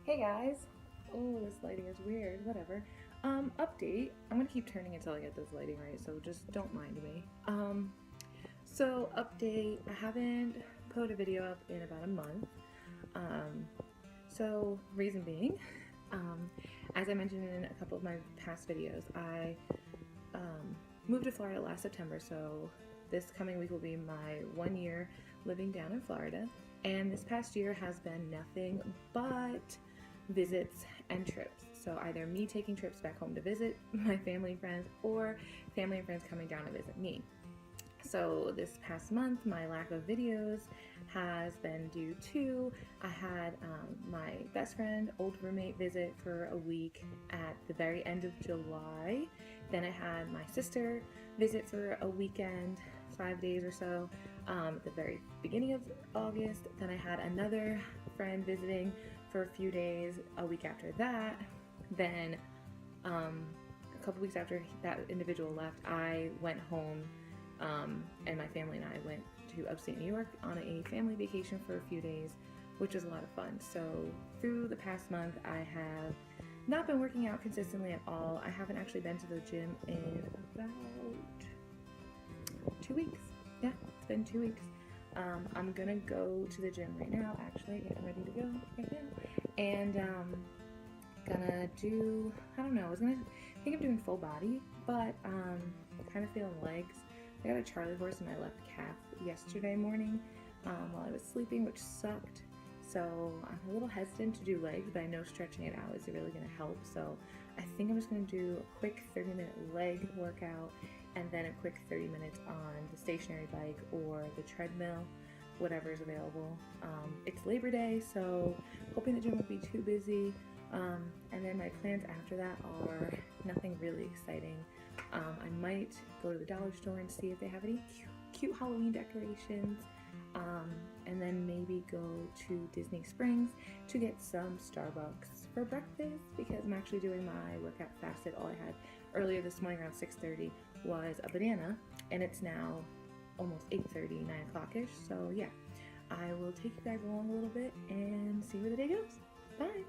Hey guys! Oh, this lighting is weird, whatever. Update. I'm gonna keep turning until I get this lighting right, so just don't mind me. So update, I haven't put a video up in about a month. So reason being, as I mentioned in a couple of my past videos, I moved to Florida last September, so this coming week will be my 1 year living down in Florida. And this past year has been nothing but visits and trips. So either me taking trips back home to visit my family and friends, or family and friends coming down to visit me. So this past month, my lack of videos has been due to I had my best friend, old roommate visit for a week at the very end of July. Then I had my sister visit for a weekend, 5 days or so, at the very beginning of August. Then I had another friend visiting for a few days a week after that. Then a couple weeks after that individual left, I went home and my family and I went to upstate New York on a family vacation for a few days, which was a lot of fun. So through the past month, I have not been working out consistently at all. I haven't actually been to the gym in about 2 weeks. Yeah, it's been 2 weeks. I'm gonna go to the gym right now, actually, getting ready to go right now. And gonna do, I don't know, I think I'm doing full body, but kind of feeling legs. I got a Charlie horse in my left calf yesterday morning while I was sleeping, which sucked. So I'm a little hesitant to do legs, but I know stretching it out is really going to help. So I think I'm just going to do a quick 30-minute leg workout and then a quick 30 minutes on the stationary bike or the treadmill, whatever is available. It's Labor Day, so hoping the gym won't be too busy. And then my plans after that are nothing really exciting. I might go to the dollar store and see if they have any cute Halloween decorations, and then maybe go to Disney Springs to get some Starbucks for breakfast, because I'm actually doing my workout fasted. All I had earlier this morning around 6:30 was a banana, and it's now almost 8:30, 9 o'clock-ish, so yeah. I will take you guys along a little bit and see where the day goes. Bye!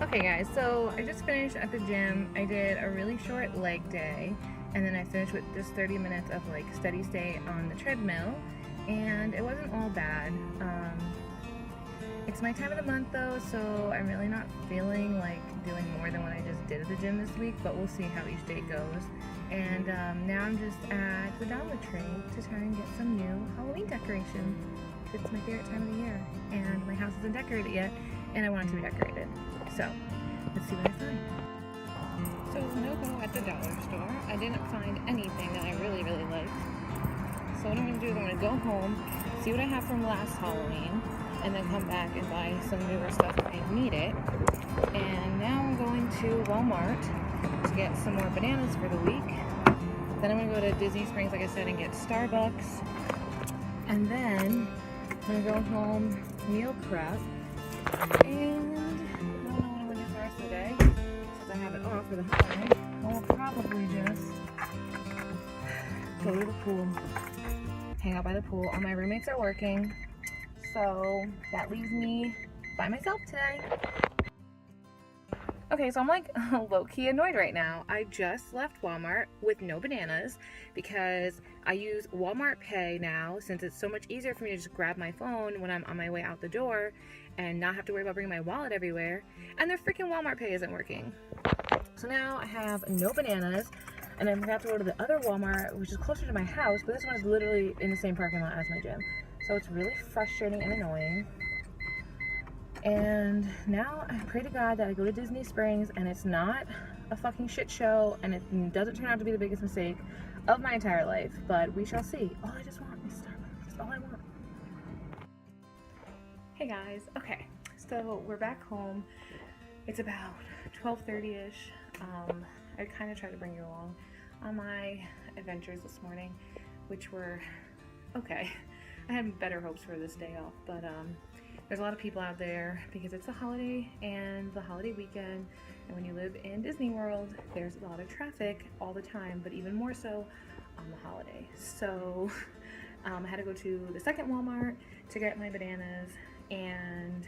Okay guys, so I just finished at the gym. I did a really short leg day, and then I finished with just 30 minutes of like steady state on the treadmill, and it wasn't all bad. It's my time of the month though, so I'm really not feeling like doing more than what I just did at the gym this week, but we'll see how each day goes. And now I'm just at the Dollar Tree to try and get some new Halloween decorations. It's my favorite time of the year, and my house isn't decorated yet, and I want it to be decorated. So, let's see what I find. So, no go at the dollar store. I didn't find anything that I really liked. So what I'm going to do is I'm going to go home, see what I have from last Halloween, and then come back and buy some newer stuff if I need it. And now I'm going to Walmart to get some more bananas for the week. Then I'm going to go to Disney Springs, like I said, and get Starbucks. And then I'm going to go home, meal prep, and today, since I have it off for the holiday, I'll probably just go to the pool, hang out by the pool. All my roommates are working, so that leaves me by myself today. Okay, so I'm like low-key annoyed right now. I just left Walmart with no bananas because I use Walmart Pay now, since it's so much easier for me to just grab my phone when I'm on my way out the door and not have to worry about bringing my wallet everywhere, and their freaking Walmart Pay isn't working. So now I have no bananas, and I'm gonna have to go to the other Walmart, which is closer to my house, but this one is literally in the same parking lot as my gym. So it's really frustrating and annoying. And now I pray to God that I go to Disney Springs and it's not a fucking shit show and it doesn't turn out to be the biggest mistake of my entire life, but we shall see. All I just want is Starbucks. That's all I want. Hey guys, okay, so we're back home. It's about 12:30-ish. I kind of tried to bring you along on my adventures this morning, which were okay. I had better hopes for this day off, but there's a lot of people out there because it's a holiday and the holiday weekend, and when you live in Disney World, there's a lot of traffic all the time, but even more so on the holiday. So I had to go to the second Walmart to get my bananas and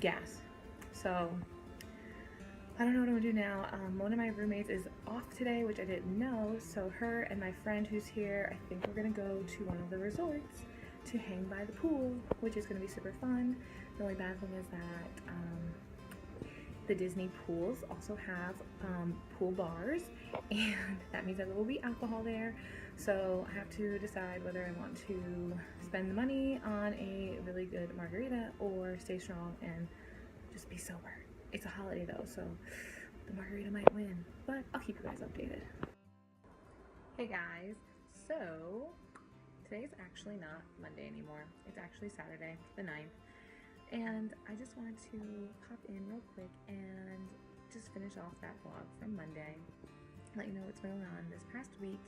gas. So I don't know what I'm gonna do now. One of my roommates is off today, which I didn't know, so her and my friend who's here, I think we're gonna go to one of the resorts to hang by the pool, which is gonna be super fun. The only bad thing is that the Disney pools also have pool bars, and that means that there will be alcohol there. So I have to decide whether I want to spend the money on a really good margarita or stay strong and just be sober. It's a holiday though, so the margarita might win, but I'll keep you guys updated. Hey guys, so today's actually not Monday anymore. It's actually Saturday, the 9th. And I just wanted to pop in real quick and just finish off that vlog from Monday, let you know what's going on this past week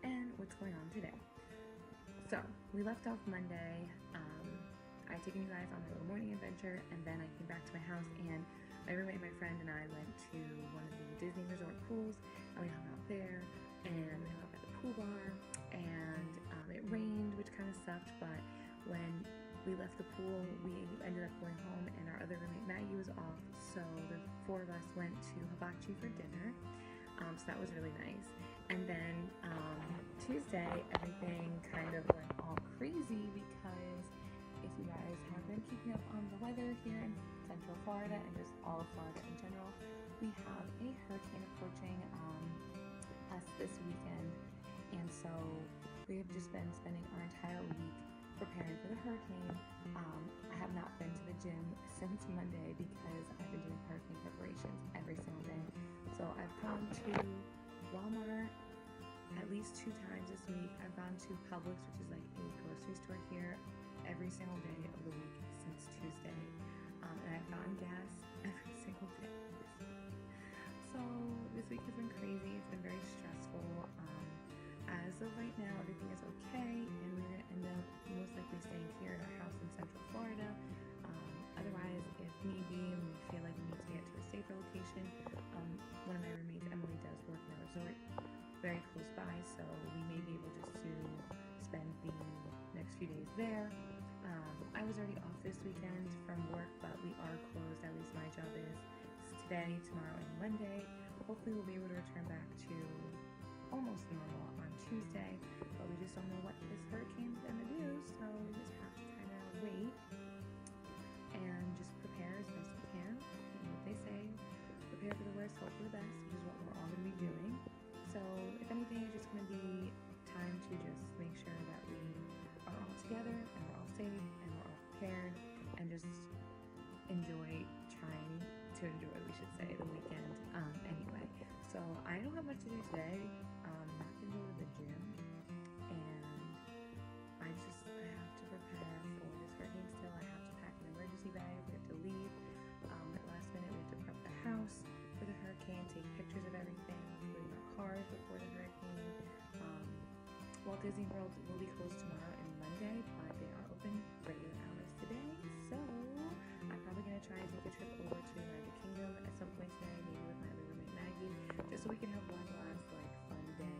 and what's going on today. So we left off Monday. I had taken you guys on a little morning adventure, and then I came back to my house, and my roommate, my friend, and I went to one of the Disney resort pools, and we hung out there, and we hung out at the pool bar, and it rained, which kind of sucked, but when we left the pool, we ended up going home, and our other roommate, Maggie, was off, so the four of us went to Hibachi for dinner, so that was really nice. And then Tuesday, everything kind of went all crazy because if you guys have been keeping up on the weather here in Central Florida and just all of Florida in general, we have a hurricane approaching us this weekend, and so we have just been spending our entire week preparing for the hurricane. I have not been to the gym since Monday because I've been doing hurricane preparations every single day. So I've gone to Walmart at least 2 times this week. I've gone to Publix, which is like a grocery store here, every single day of the week since Tuesday, and I've gotten gas every single day this week. So this week has been crazy. It's been very stressful. As of right now, everything is okay, and we're gonna end up most likely staying here at our house in Central Florida. Otherwise, if need be, and we feel like we need to get to a safer location, one of my roommates, Emily, does work in a resort very close by, so we may be able just to spend the next few days there. I was already off this weekend from work, but we are closed, at least my job is today, tomorrow, and Monday. Hopefully we'll be able to return back to almost normal on Tuesday, but we just don't know what this hurricane's gonna do, so we just have to kind of wait and just prepare as best we can. You know what they say, prepare for the worst, hope for the best, which is what we're all gonna be doing. So if anything, it's just gonna be time to just make sure that we are all together and we're all safe and we're all prepared and just enjoy, we should say, the weekend anyway. So I don't have much to do today. I'm not gonna go to the gym, and I have to prepare for this hurricane still. I have to pack an emergency bag. We have to leave at last minute. We have to prep the house for the hurricane, take pictures of everything, including our cars before the hurricane. Walt Disney World will be closed tomorrow and Monday, but they are open regular hours today. So I'm probably gonna try and take a trip over to United Kingdom at some point today, maybe with my other roommate Maggie, just so we can have one last fun day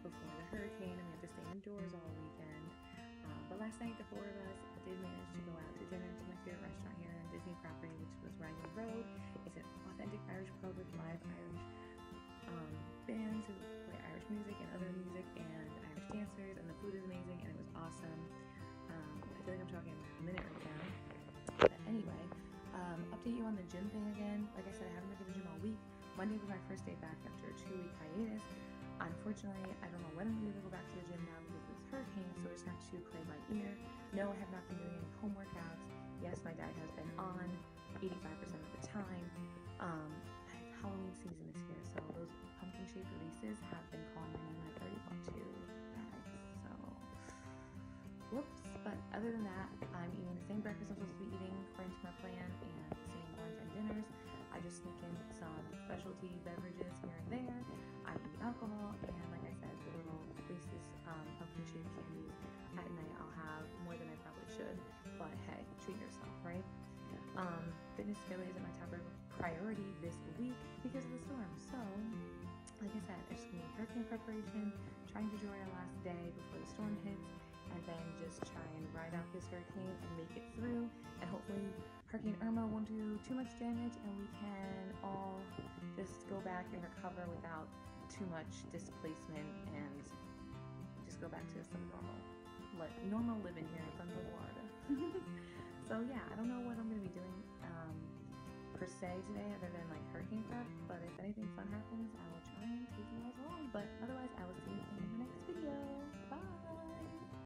before the hurricane, and we have to stay indoors all weekend. But last night the four of us did manage to go out to dinner to my favorite restaurant here on Disney property, which was Riding Road. It's an authentic Irish pub with live Irish bands who play Irish music and other music and Irish dancers, and the food is amazing and it was awesome. I feel like I'm talking a minute right now, but anyway, update you on the gym thing again. Like I said, I haven't been to the gym all week. Monday was my first day back after a 2-week hiatus. Unfortunately, I don't know when I'm going to be able to go back to the gym now because of this hurricane, so we're just going to have to play by ear. No, I have not been doing any home workouts. Yes, my diet has been on 85% of the time. Halloween season is here, so those pumpkin-shaped Reese's have been calling my name. I've already bought 2 bags, so whoops. But other than that, I'm eating the same breakfast I'm supposed to be eating according to my plan, and the same lunch and dinners. I just sneak in some specialty beverages here and there. I eat alcohol, and like I said, the little Reese's but hey, treat yourself, right? Fitness really isn't my top priority this week because of the storm. So, like I said, it's gonna be hurricane preparation, trying to enjoy our last day before the storm hits, and then just try and ride out this hurricane and make it through. And hopefully, Hurricane Irma won't do too much damage, and we can all just go back and recover without too much displacement and just go back to some normal living here in Central Florida. So yeah, I don't know what I'm going to be doing per se today other than like hurricane prep, but if anything fun happens, I will try and take you guys along. But otherwise, I will see you in the next video.